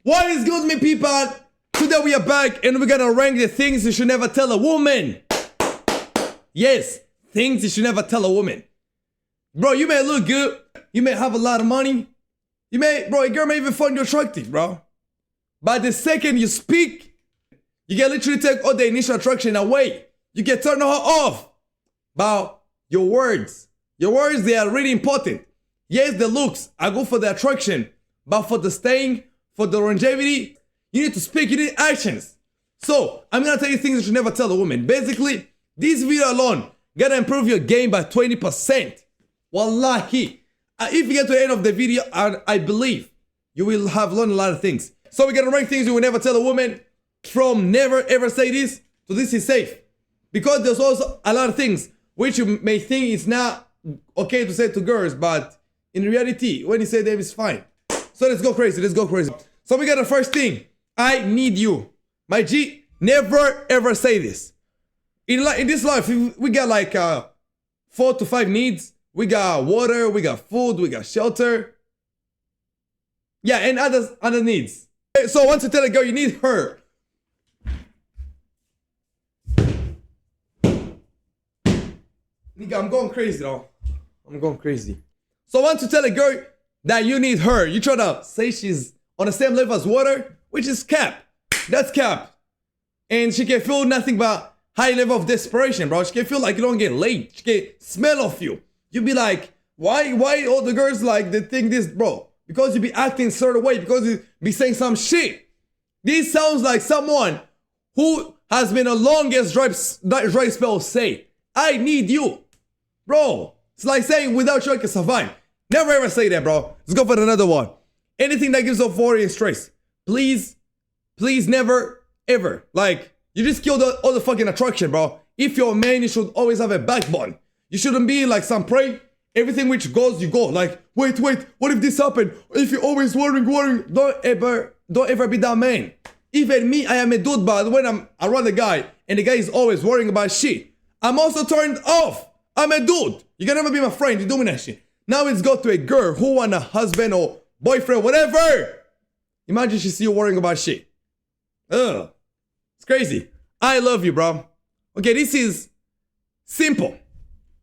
What is good, me people? Today we are back and we're gonna rank the things you should never tell a woman. Yes, things you should never tell a woman. Bro, you may look good. You may have a lot of money. A girl may even find you attractive, bro. But the second you speak, you can literally take all the initial attraction away. You can turn her off. But your words, they are really important. Yes, the looks are good for the attraction, but for the staying, for the longevity, you need to speak, you need actions. So, I'm gonna tell you things you should never tell a woman. Basically, this video alone gonna improve your game by 20%. Wallahi. If you get to the end of the video, I believe you will have learned a lot of things. So we're gonna rank things you will never tell a woman, from never ever say this to this is safe. Because there's also a lot of things which you may think it's not okay to say to girls, but in reality, when you say them, it's fine. So let's go crazy, So we got the first thing. I need you. My G, never ever say this. In this life, we got like 4 to 5 needs. We got water, we got food, we got shelter. Yeah, and other needs. So once you tell a girl you need her, nigga, I'm going crazy though. I'm going crazy. So once you tell a girl that you need her, you try to say she's on the same level as water, which is cap. That's cap. And she can feel nothing but high level of desperation, bro. She can feel like you don't get laid. She can smell of you. You be like, why all the girls like they think this, bro? Because you be acting a certain way, because you be saying some shit. This sounds like someone who has been the longest dry spell say, I need you. Bro, it's like saying without you I can survive. Never ever say that, bro. Let's go for another one. Anything that gives off worry and stress. Please never, ever. Like, you just killed all the fucking attraction, bro. If you're a man, you should always have a backbone. You shouldn't be like some prey. Everything which goes, you go. Like, wait, what if this happened? If you're always worrying, don't ever be that man. Even me, I am a dude, but when I'm around a guy, and the guy is always worrying about shit, I'm also turned off. I'm a dude. You can never be my friend. You're doing that shit. Now it's got to a girl who want a husband or boyfriend, whatever. Imagine she see you worrying about shit. Ugh. It's crazy. I love you, bro. Okay, this is simple.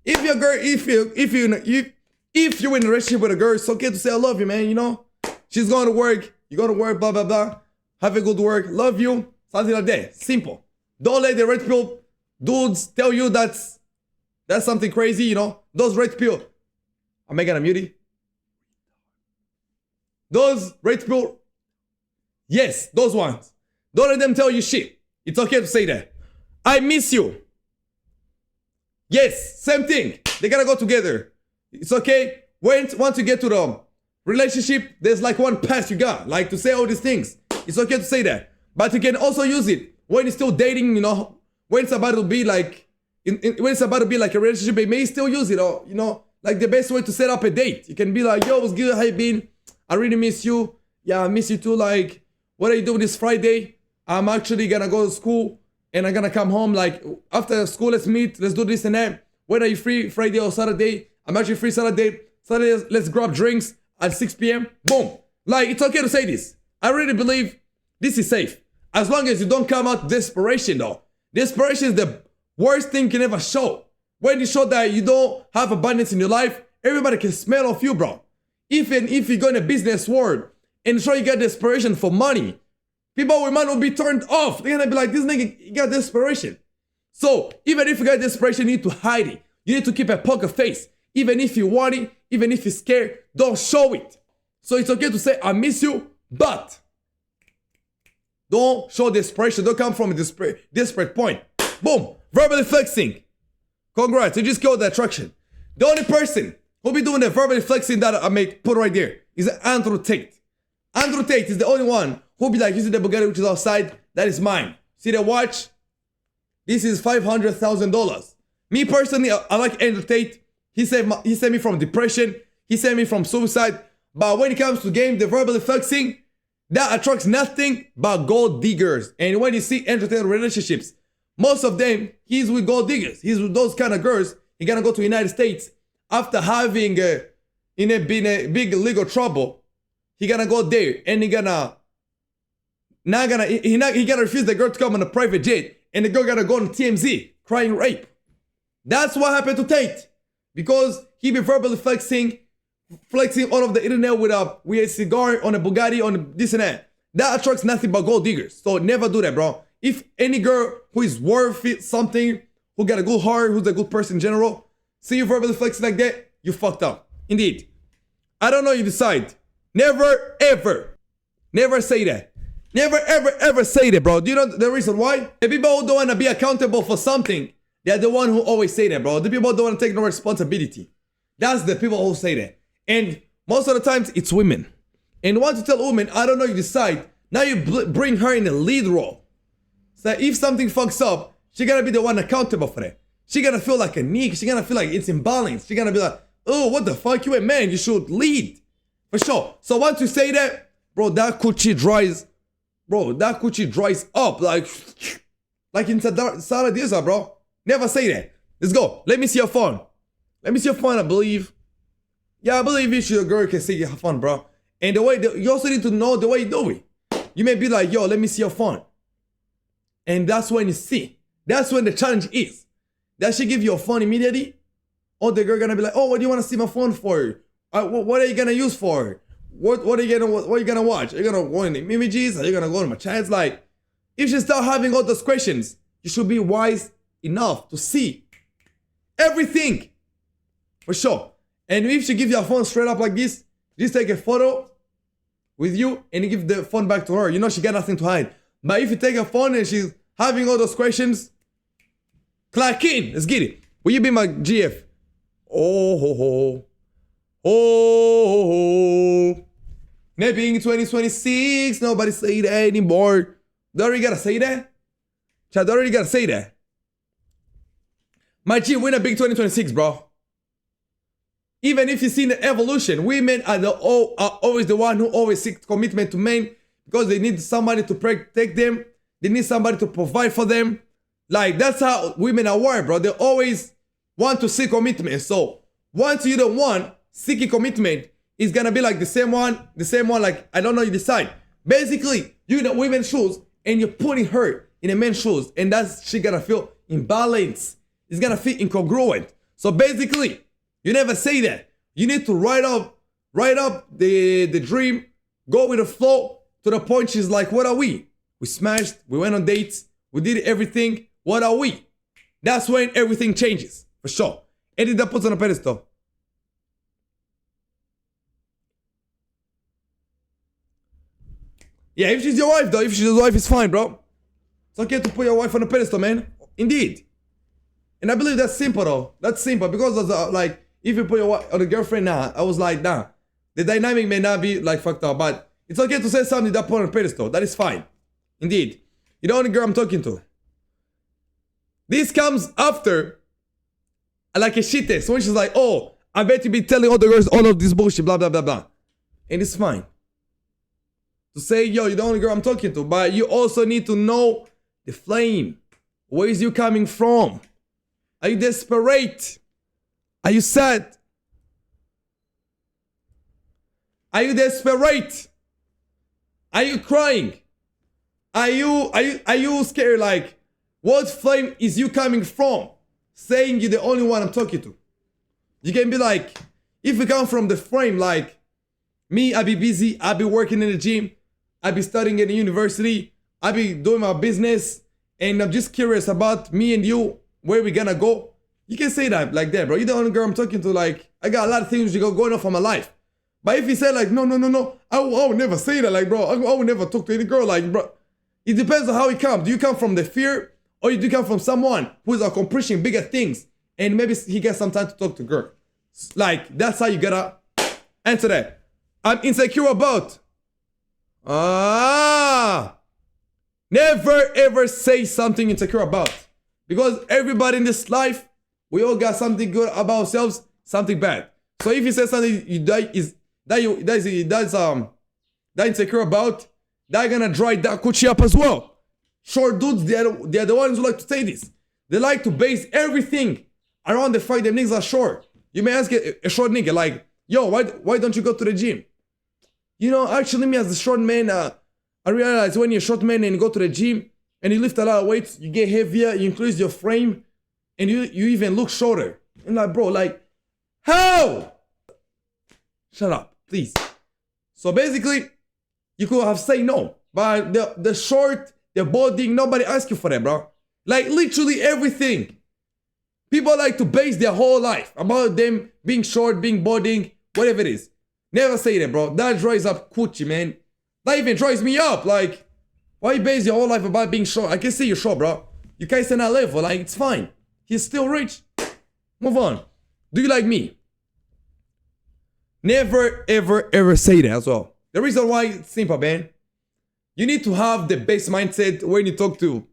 If you're a girl, if you're in a relationship with a girl, it's okay to say I love you, man. You know, she's going to work. You go to work, blah blah blah. Have a good work. Love you. Something like that. Simple. Don't let the red pill dudes tell you that's something crazy. You know, those red pill. I'm making a mutie. Those red pill. Yes, those ones. Don't let them tell you shit. It's okay to say that. I miss you. Yes, same thing. They gotta go together. It's okay. Once you get to the relationship, there's like one pass you got, like to say all these things. It's okay to say that. But you can also use it when you're still dating, you know, when it's about to be like, when it's about to be like a relationship, you may still use it, or, you know, like the best way to set up a date. You can be like, yo, what's good? How you been? I really miss you. Yeah, I miss you too. Like, what are you doing this Friday? I'm actually gonna go to school. And I'm gonna come home, like, after school, let's meet, let's do this and that. When are you free, Friday or Saturday? I'm actually free Saturday. Saturday, let's grab drinks at 6 p.m. Boom. Like, it's okay to say this. I really believe this is safe. As long as you don't come out desperation, though. Desperation is the worst thing you can ever show. When you show that you don't have abundance in your life, everybody can smell of you, bro. Even if you go in a business world and show you got desperation for money, people with money will be turned off. They're gonna be like, this nigga, he got desperation. So, even if you got desperation, you need to hide it. You need to keep a poker face. Even if you want it, even if you're scared, don't show it. So it's okay to say, I miss you, but don't show desperation. Don't come from a desperate point. Boom. Verbally flexing. Congrats, you just killed the attraction. The only person who'll be doing the verbally flexing that I may put right there is Andrew Tate. Andrew Tate is the only one who'll be like, you see the Bugatti which is outside? That is mine. See the watch? This is $500,000. Me personally, I like Andrew Tate. He saved me from depression. He saved me from suicide. But when it comes to game, the verbally flexing, that attracts nothing but gold diggers. And when you see Andrew Tate relationships, most of them, he's with gold diggers. He's with those kind of girls. He gonna go to the United States after having been a big legal trouble. He gonna go there and he gonna he gonna refuse the girl to come on a private jet, and the girl gotta go on TMZ crying rape. That's what happened to Tate, because he be verbally flexing all of the internet with a cigar on a Bugatti on this and that. That attracts nothing but gold diggers. So never do that, bro. If any girl who is worth something, who got a good heart, who's a good person in general, see you verbally flexing like that, you fucked up. Indeed. I don't know, you decide. Never, ever, never say that. Never, ever, ever say that, bro. Do you know the reason why? The people who don't want to be accountable for something, they're the one who always say that, bro. The people who don't want to take no responsibility. That's the people who say that. And most of the times, it's women. And you want to tell women, I don't know, you decide. Now you bring her in the lead role. So if something fucks up, she gonna be the one accountable for it. She gonna feel like a nick. She gonna feel like it's imbalanced. She gonna be like, oh, what the fuck? You a man. You should lead. For sure. So once you say that, bro, that coochie dries. Bro, that coochie dries up. Like in Sarah Diza, bro. Never say that. Let's go. Let me see your phone. Let me see your phone, I believe. Yeah, I believe you, a girl can see your phone, bro. And the way, you also need to know the way you do it. You may be like, yo, let me see your phone. And that's when you see. That's when the challenge is. That she give you a phone immediately. Or the girl gonna be like, oh, what do you want to see my phone for? What are you gonna use for? What are you gonna watch? Are you gonna go in the images? Are you gonna go in my chats? Like, if you start having all those questions, you should be wise enough to see everything. For sure. And if she give you a phone straight up like this, just take a photo with you and you give the phone back to her. You know she got nothing to hide. But if you take a phone and she's having all those questions, clack in. Let's get it. Will you be my GF? Oh ho ho. Oh ho ho. Maybe in 2026, nobody say that anymore. They already gotta say that? Chad, they already gotta say that. My G, win a big 2026, bro. Even if you see the evolution, women are always the one who always seek commitment to men because they need somebody to protect them. They need somebody to provide for them. Like, that's how women are wired, bro. They always want to seek commitment. So once you're the one seeking commitment, it's gonna be like the same one, like, I don't know, you decide. Basically, you're in the women's shoes and you're putting her in a man's shoes, and that's she gonna feel imbalanced. It's gonna feel incongruent. So basically, you never say that. You need to write up the dream, go with the flow to the point she's like, what are we? We smashed, we went on dates, we did everything. What are we? That's when everything changes, for sure. Edit that puts on a pedestal. Yeah, if she's your wife though, if she's your wife, it's fine, bro. It's okay to put your wife on a pedestal, man. Indeed. And I believe that's simple though. That's simple because of like, if you put your wife or a girlfriend, nah, I was like, nah. The dynamic may not be like fucked up, but it's okay to say something that put on a pedestal. That is fine. Indeed. You're the only girl I'm talking to. This comes after like a shit test. When she's like, oh, I bet you be telling all the girls all of this bullshit, blah, blah, blah, blah. And it's fine. To say, yo, you're the only girl I'm talking to, but you also need to know the flame. Where is you coming from? Are you desperate? Are you sad? Are you desperate? Are you crying? Are you scared? Like, what flame is you coming from? Saying you're the only one I'm talking to. You can be like, if you come from the frame, like, me, I be busy, I be working in the gym, I be studying at the university, I be doing my business, and I'm just curious about me and you, where we gonna go. You can say that like that, bro. You're the only girl I'm talking to. Like, I got a lot of things going on for my life. But if you say like, no, I would never say that, like, bro. I would never talk to any girl, like, bro. It depends on how you come. Do you come from the fear, or do you come from someone who is accomplishing bigger things, and maybe he gets some time to talk to girl? Like, that's how you gotta answer that. I'm insecure about. Never ever say something insecure about, because everybody in this life, we all got something good about ourselves, something bad. So if you say something that insecure about, they're gonna dry that coochie up as well. Short dudes, they're the ones who like to say this. They like to base everything around the fact that niggas are short. You may ask a short nigga like, yo, why don't you go to the gym? You know, actually me as a short man, I realize when you're a short man and you go to the gym and you lift a lot of weights, you get heavier, you increase your frame, and you even look shorter. And like, bro, like, how? Shut up, please. So basically, you could have said no. But the short, the balding, nobody asked you for that, bro. Like, literally everything. People like to base their whole life about them being short, being balding, whatever it is. Never say that, bro. That dries up coochie, man. That even dries me up. Like, why you base your whole life about being short? I can see you're short, bro. You can't stand that level. Like, it's fine. He's still rich. Move on. Do you like me? Never, ever, ever say that as well. The reason why it's simple, man. You need to have the best mindset when you talk to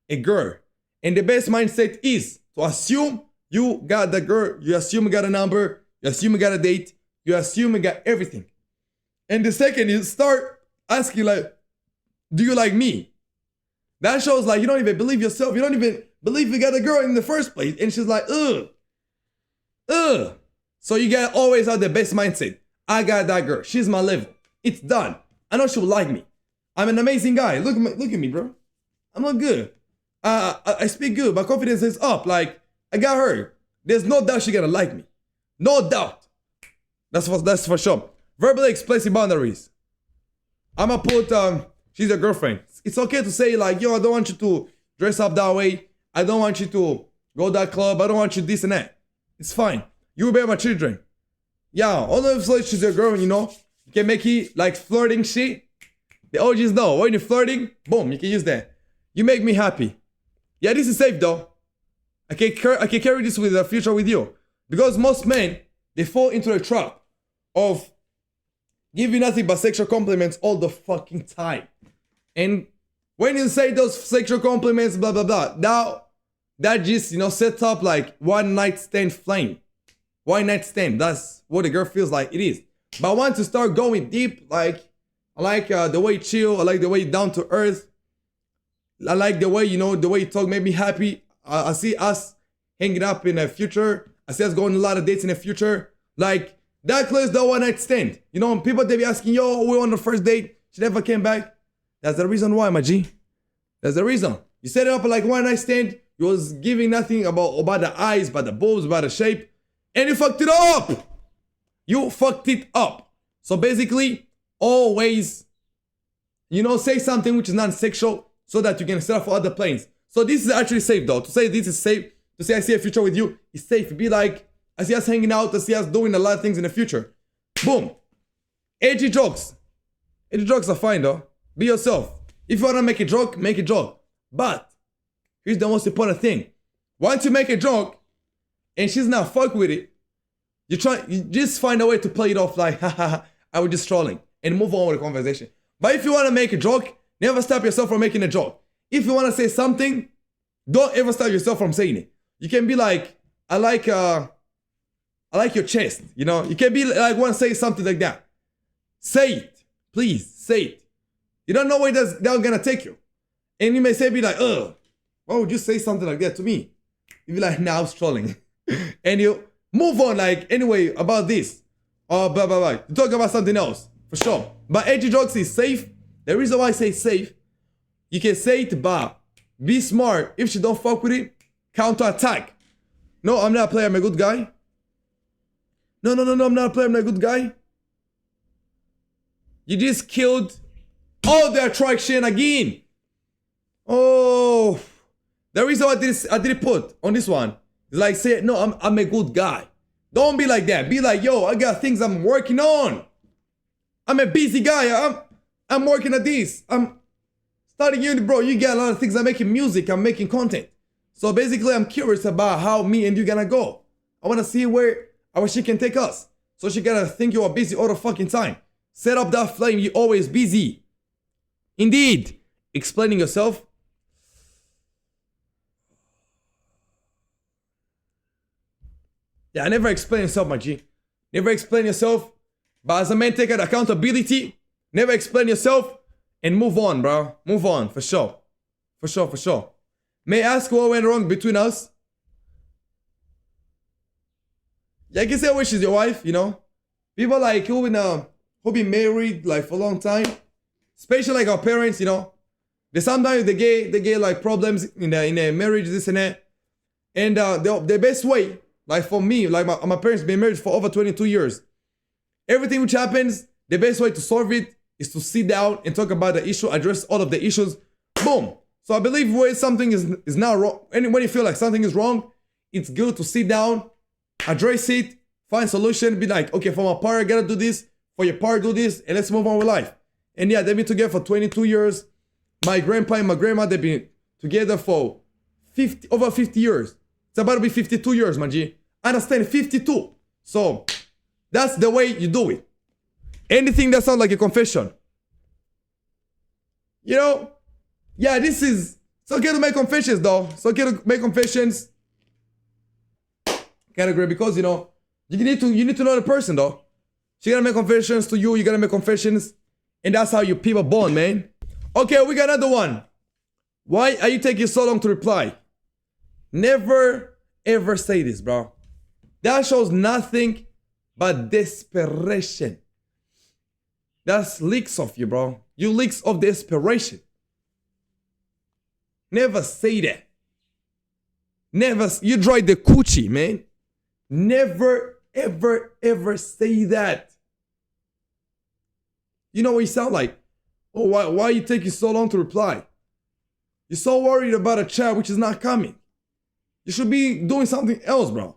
a girl. And the best mindset is to assume you got the girl, you assume you got a number, you assume you got a date, you assume you got everything. And the second you start asking like, do you like me? That shows like you don't even believe yourself. You don't even believe you got a girl in the first place. And she's like, ugh. So you gotta always have the best mindset. I got that girl. She's my level. It's done. I know she will like me. I'm an amazing guy. Look at me, bro. I'm not good. I speak good. My confidence is up. Like, I got her. There's no doubt she gonna like me. No doubt. That's for sure. Verbally expressing boundaries. I'ma put, she's your girlfriend. It's okay to say like, yo, I don't want you to dress up that way. I don't want you to go to that club. I don't want you this and that. It's fine. You will be my children. Yeah, all of like she's your girl, you know. You can make it like flirting shit. The OGs know. When you're flirting, boom, you can use that. You make me happy. Yeah, this is safe though. I can carry this with the future with you. Because most men, they fall into a trap of giving nothing but sexual compliments all the fucking time. And when you say those sexual compliments, blah, blah, blah, now that just, you know, sets up like one night stand flame. One night stand, that's what a girl feels like it is. But I want to start going deep, like, I like the way you chill, I like the way you down to earth. I like the way, you know, the way you talk made me happy. I see us hanging up in the future. I see us going on a lot of dates in the future. Like, that clears the one night stand. You know, people, they be asking, yo, we on the first date. She never came back. That's the reason why, my G. That's the reason. You set it up like one night stand. You was giving nothing about the eyes, about the boobs, about the shape. And you fucked it up. You fucked it up. So basically, always, you know, say something which is non-sexual so that you can set up for other planes. So this is actually safe though. To say this is safe, to say I see a future with you, is safe. Be like, I see us hanging out, I see us doing a lot of things in the future. Boom. Edgy jokes. Edgy jokes are fine though. Be yourself. If you wanna make a joke, make a joke. But here's the most important thing. Once you make a joke and she's not fuck with it, you just find a way to play it off like, haha, I was just trolling and move on with the conversation. But if you wanna make a joke, never stop yourself from making a joke. If you wanna say something, don't ever stop yourself from saying it. You can be like, I like your chest, you know? You can be like, wanna say something like that. Say it, please, say it. You don't know where that's gonna take you. And you may say, be like, ugh, why would you say something like that to me? You be like, nah, I was trolling. And you move on, like, anyway, about this. Or blah, blah, blah. You talk about something else, for sure. But edgy jokes is safe. The reason why I say safe, you can say it, but be smart. If she don't fuck with it, counter attack. No, I'm not a player, I'm a good guy. No, I'm not a player, I'm not a good guy. You just killed all the attraction again. Oh, the reason why I didn't put on this one is like, say, no, I'm a good guy. Don't be like that. Be like, yo, I got things I'm working on. I'm a busy guy. I'm working at this. I'm studying uni, bro. You got a lot of things. I'm making music. I'm making content. So basically, I'm curious about how me and you gonna go. I wanna see where she can take us. So she gotta think you are busy all the fucking time. Set up that flame. You're always busy. Indeed. Explaining yourself. Yeah, never explain yourself, my G. Never explain yourself. But as a man, take accountability. Never explain yourself. And move on, bro. Move on, for sure. For sure, for sure. May I ask what went wrong between us? Yeah, I can say she's your wife, you know. People like who been married like for a long time Especially like our parents, you know. They sometimes they get like problems in a marriage, this and that. And the best way, like for me, like my parents been married for over 22 years. Everything which happens, the best way to solve it is to sit down and talk about the issue, address all of the issues. Boom. So I believe when something is now wrong, and when you feel like something is wrong, it's good to sit down, address it, find solution, be like, okay, for my part, I gotta do this, for your part, do this, and let's move on with life. And yeah, they've been together for 22 years. My grandpa and my grandma, they've been together for over 50 years. It's about to be 52 years, my G. I understand, 52. So that's the way you do it. Anything that sounds like a confession. You know? Yeah, it's okay to make confessions though. It's okay to make confessions. Can't agree because you know, you need to know the person though. She gotta make confessions to you, you gotta make confessions. And that's how you people bond, man. Okay, we got another one. Why are you taking so long to reply? Never ever say this, bro. That shows nothing but desperation. That's leaks of you, bro. You leaks of desperation. Never say that. Never, you dry the coochie, man. Never, ever, ever say that. You know what you sound like? Oh, why are you taking so long to reply? You're so worried about a chat which is not coming. You should be doing something else, bro.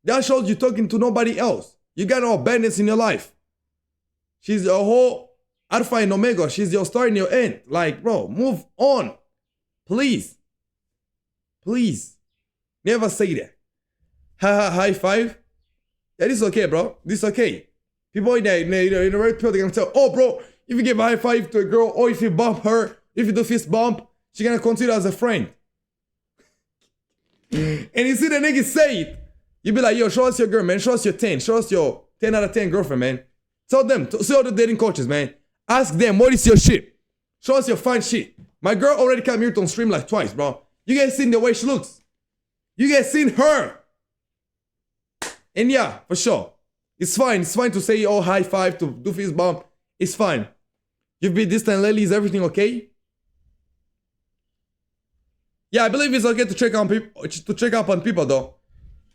That shows you're talking to nobody else. You got no badness in your life. She's your whole alpha and omega. She's your start and your end. Like, bro, move on. Please. Please. Never say that. High five. Yeah, this is okay, bro. This is okay. People in the right people, they're gonna tell, oh, bro, if you give a high five to a girl, or if you bump her, if you do fist bump, she's gonna consider as a friend. And you see the niggas say it. You be like, yo, show us your girl, man. Show us your 10. Show us your 10 out of 10 girlfriend, man. Tell them, see all the dating coaches, man. Ask them, what is your shit? Show us your fine shit. My girl already came here to stream like twice, bro. You guys seen the way she looks. You guys seen her. And yeah, for sure. It's fine. It's fine to say, oh, high five, to do fist bump. It's fine. You've been distant lately. Is everything okay? Yeah, I believe it's okay to check on people, to check up on people, though.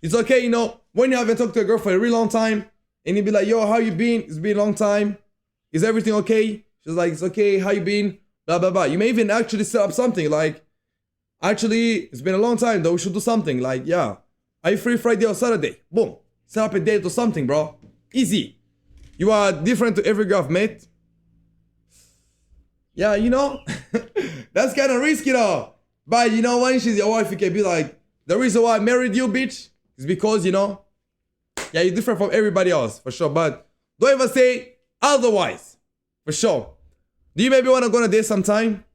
It's okay, you know, when you haven't talked to a girl for a really long time, and you be like, yo, how you been? It's been a long time. Is everything okay? She's like, it's okay. How you been? Blah, blah, blah. You may even actually set up something like, actually, it's been a long time, though. We should do something. Like, yeah. Are you free Friday or Saturday? Boom. Set up a date or something, bro. Easy. You are different to every girl I've met. Yeah, you know, that's kind of risky, though. But, you know, when she's your wife, you can be like, the reason why I married you, bitch, is because, you know, yeah, you're different from everybody else, for sure. But don't ever say otherwise, for sure. Do you maybe want to go on a date sometime?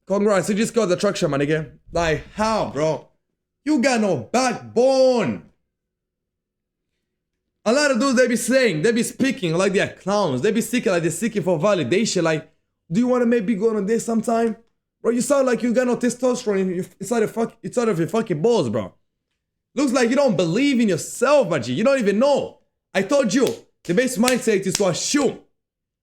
Congrats, you just got the attraction, man, again. Like, how, bro? You got no backbone. A lot of dudes, they be saying, they be speaking like they're clowns. They be seeking like they're seeking for validation. Like, do you want to maybe go on a date sometime? Bro, you sound like you got no testosterone inside of your fucking balls, bro. Looks like you don't believe in yourself, man. You don't even know. I told you, the best mindset is to assume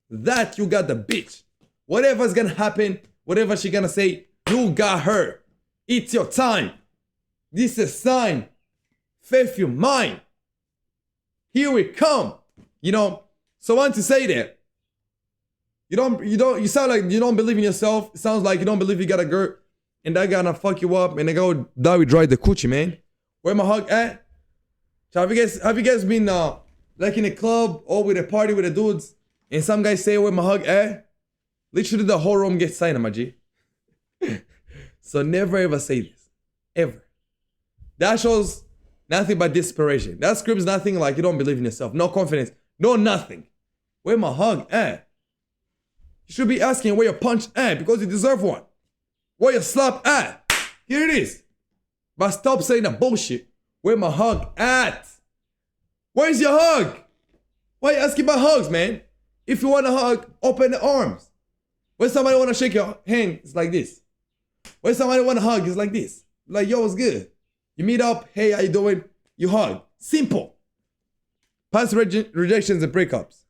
that you got the bitch. Whatever's gonna happen, whatever she gonna say, you got her. It's your time. This is a sign. Faith your mind. Here we come. You know, so I want to say that. You sound like you don't believe in yourself. It sounds like you don't believe you got a girl and that gonna fuck you up and they go die with dry the coochie, man. Where my hug at? So have you guys been like in a club or with a party with the dudes and some guys say where my hug at? Literally the whole room gets silent, my G. So never ever say this. Ever. That shows nothing but desperation. That screams nothing like you don't believe in yourself. No confidence. No nothing. Where my hug at? You should be asking where your punch at because you deserve one. Where your slap at? Here it is. But stop saying that bullshit. Where my hug at? Where's your hug? Why are you asking about hugs, man? If you want a hug, open the arms. When somebody want to shake your hand, it's like this. When somebody want to hug, it's like this. Like, yo, what's good? You meet up, hey, how you doing? You hug. Simple. Past rejections and breakups.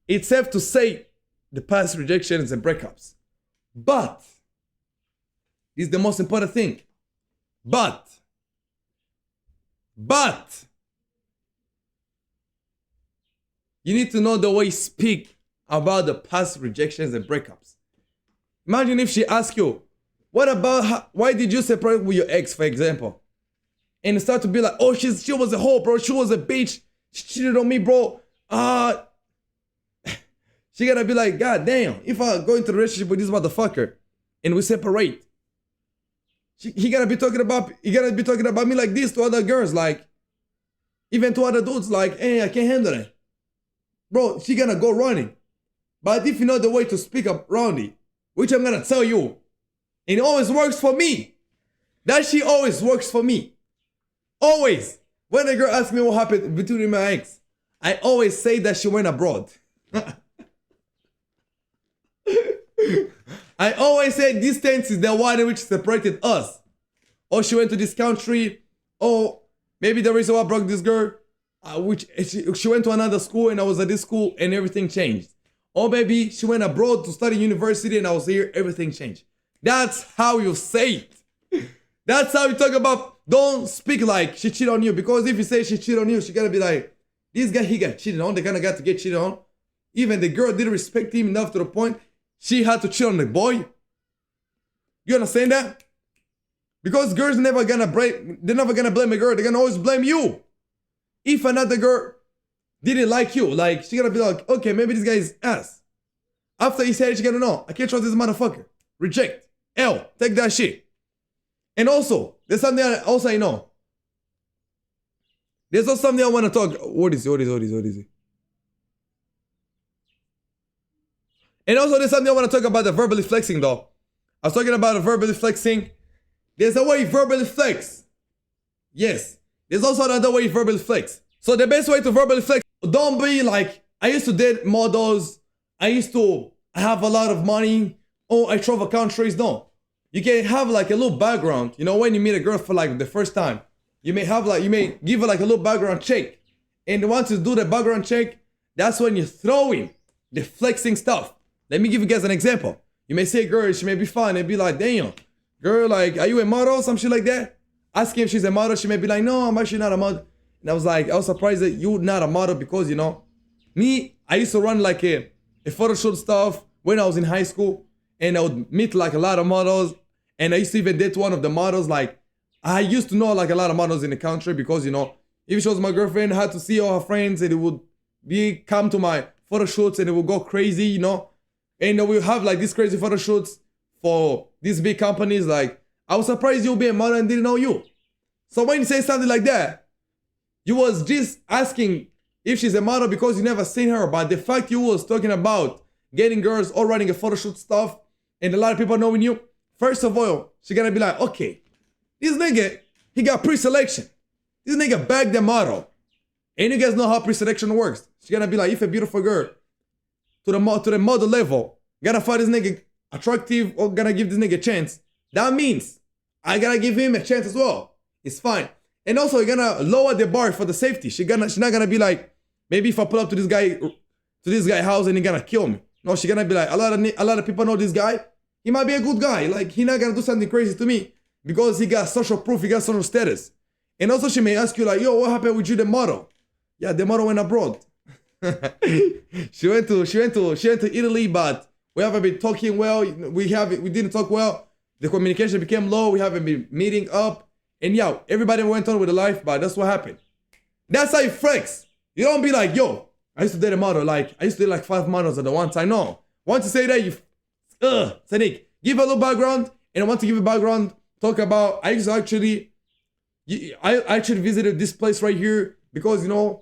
It's safe to say the past rejections and breakups. But, this is the most important thing. But, you need to know the way you speak about the past rejections and breakups. Imagine if she asks you, what about why did you separate with your ex, for example? And start to be like, oh, she was a hoe, bro. She was a bitch. She cheated on me, bro. She gotta be like, God damn, if I go into a relationship with this motherfucker and we separate, he gotta be talking about me like this to other girls, like, even to other dudes, like, hey, I can't handle it. Bro, she gonna go running. But if you know the way to speak up around it, which I'm gonna tell you, it always works for me. That shit always works for me. Always. When a girl asks me what happened between my ex, I always say that she went abroad. I always say distance is the one which separated us. Or she went to this country. Or maybe the reason why I broke this girl, which she went to another school and I was at this school and everything changed. Or maybe she went abroad to study university and I was here, everything changed. That's how you say it. That's how you talk about, don't speak like she cheated on you. Because if you say she cheated on you, she gotta be like, this guy, he got cheated on. The kind of guy to get cheated on. Even the girl didn't respect him enough to the point she had to cheat on the boy. You understand that? Because girls they're never gonna blame a girl. They're gonna always blame you. If another girl didn't like you, like, she gonna be like, okay, maybe this guy is ass. After he said it, she gonna know, I can't trust this motherfucker. Reject. L. Take that shit. And also, there's something else I know. There's also something I want to talk. What is it? And also, there's something I want to talk about the verbally flexing, though. I was talking about the verbally flexing. There's a way you verbally flex. Yes. There's also another way you verbally flex. So the best way to verbally flex, don't be like, I used to date models. I used to have a lot of money. Oh, I travel countries. No. You can have like a little background. You know, when you meet a girl for like the first time, you may give her like a little background check. And once you do the background check, that's when you throw in the flexing stuff. Let me give you guys an example. You may say, girl, she may be fine. And be like, damn, girl, like, are you a model? Some shit like that. Ask him if she's a model. She may be like, no, I'm actually not a model. And I was surprised that you're not a model because, you know, me, I used to run like a photo shoot stuff when I was in high school. And I would meet like a lot of models. And I used to even date one of the models. Like, I used to know like a lot of models in the country because, you know, if she was my girlfriend, I had to see all her friends and it would come to my photo shoots and it would go crazy, you know. And we'll have like these crazy photo shoots for these big companies. Like, I was surprised you'll be a model and didn't know you. So when you say something like that, you was just asking if she's a model because you never seen her. But the fact you was talking about getting girls or running a photo shoot stuff and a lot of people knowing you, first of all, she gonna be like, okay, this nigga, he got pre-selection. This nigga bagged the model. And you guys know how pre-selection works. She gonna be like, if a beautiful girl to the model level, gotta find this nigga attractive or gonna give this nigga a chance. That means I gotta give him a chance as well. It's fine. And also you're gonna lower the bar for the safety. She's not gonna be like, maybe if I pull up to this guy house and he gonna kill me. No, she's gonna be like, a lot of people know this guy. He might be a good guy. Like, he not gonna do something crazy to me because he got social proof, he got social status. And also she may ask you like, yo, what happened with you, the model? Yeah, the model went abroad. she went to Italy, but we haven't been talking well. We didn't talk well. The communication became low. We haven't been meeting up. And yeah, everybody went on with their life, but that's what happened. That's how you flex. You don't be like, yo, I used to date a model. Like, I used to date like 5 models at the one time. No. Once you say that, Sadiq, give a little background. And I want to give a background. Talk about, I actually visited this place right here because, you know,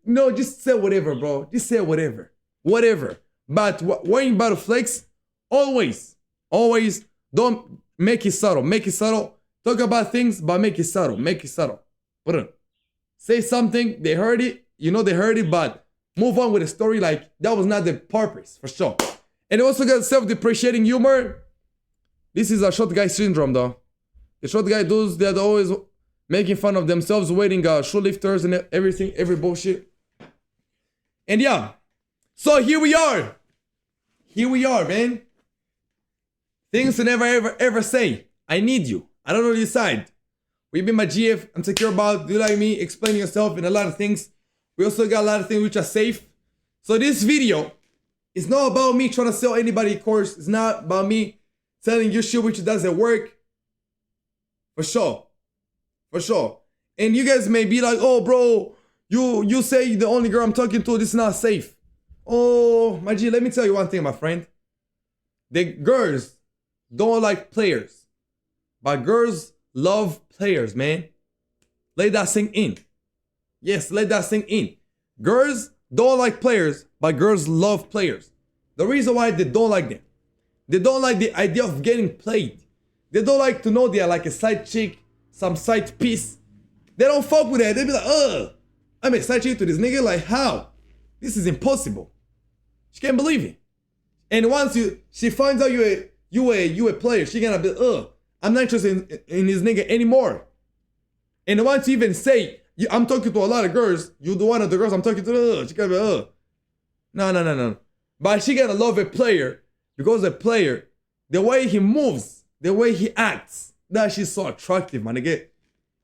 no, just say whatever, bro. Just say whatever. Whatever. But when you're about to flex, always, don't make it subtle. Make it subtle. Talk about things, but make it subtle. Make it subtle. Say something, they heard it, you know they heard it, but move on with the story like that was not the purpose, for sure. And also got self-depreciating humor. This is a short guy syndrome, though. The short guy dudes, they're always making fun of themselves, waiting shoelifters and everything, every bullshit. And yeah, so here we are. Here we are, man. Things to never ever say. I need you. I don't know your side. We've been my GF. I'm secure about. Do you like me? Explaining yourself in a lot of things. We also got a lot of things which are safe. So this video is not about me trying to sell anybody a course. It's not about me telling you shit which doesn't work. For sure. For sure. And you guys may be like, oh bro, you say the only girl I'm talking to, this is not safe. Oh, my G, let me tell you one thing, my friend. The girls don't like players. But girls love players, man. Let that sink in. Yes, let that sink in. Girls don't like players, but girls love players. The reason why they don't like them. They don't like the idea of getting played. They don't like to know they're like a side chick, some side piece. They don't fuck with that. They be like, ugh, I'm a side chick to this nigga. Like, how? This is impossible. She can't believe it. And once she finds out you a player, she gonna be, ugh, I'm not interested in this nigga anymore. And once you even say, I'm talking to a lot of girls, you the one of the girls I'm talking to, she gonna be, ugh. No. But she gonna love a player because a player, the way he moves, the way he acts, that she's so attractive, man. Nigga.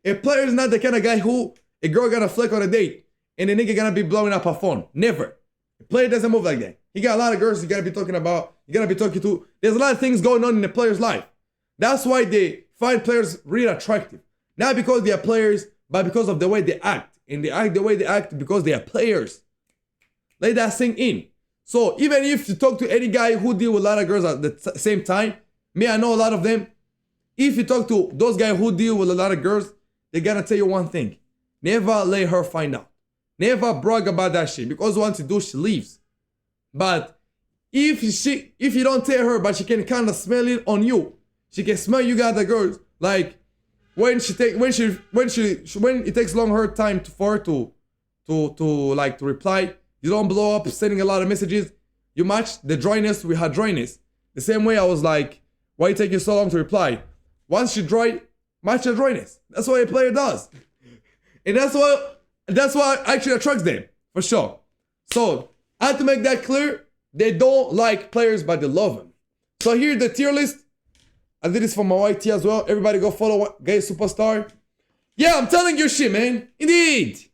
A player is not the kind of guy who a girl gonna flick on a date and the nigga gonna be blowing up her phone. Never. A player doesn't move like that. He got a lot of girls he gotta be talking about, he gotta be talking to. There's a lot of things going on in a player's life. That's why they find players really attractive. Not because they are players, but because of the way they act. And they act the way they act because they are players. Let that sink in. So even if you talk to any guy who deal with a lot of girls at the same time, me, I know a lot of them. If you talk to those guys who deal with a lot of girls, they're gonna tell you one thing. Never let her find out. Never brag about that shit. Because once you do, she leaves. But if you don't tell her, but she can kind of smell it on you. She can smell you got the girls. Like when it takes long her time for her to reply, you don't blow up sending a lot of messages. You match the dryness with her dryness. The same way I was like, why it take you so long to reply? Once she dry, match her dryness. That's what a player does. And that's what actually attracts them, for sure. So I have to make that clear. They don't like players, but they love them. So here's the tier list. I did this for my YT as well. Everybody go follow Gay Superstar. Yeah, I'm telling you shit, man. Indeed.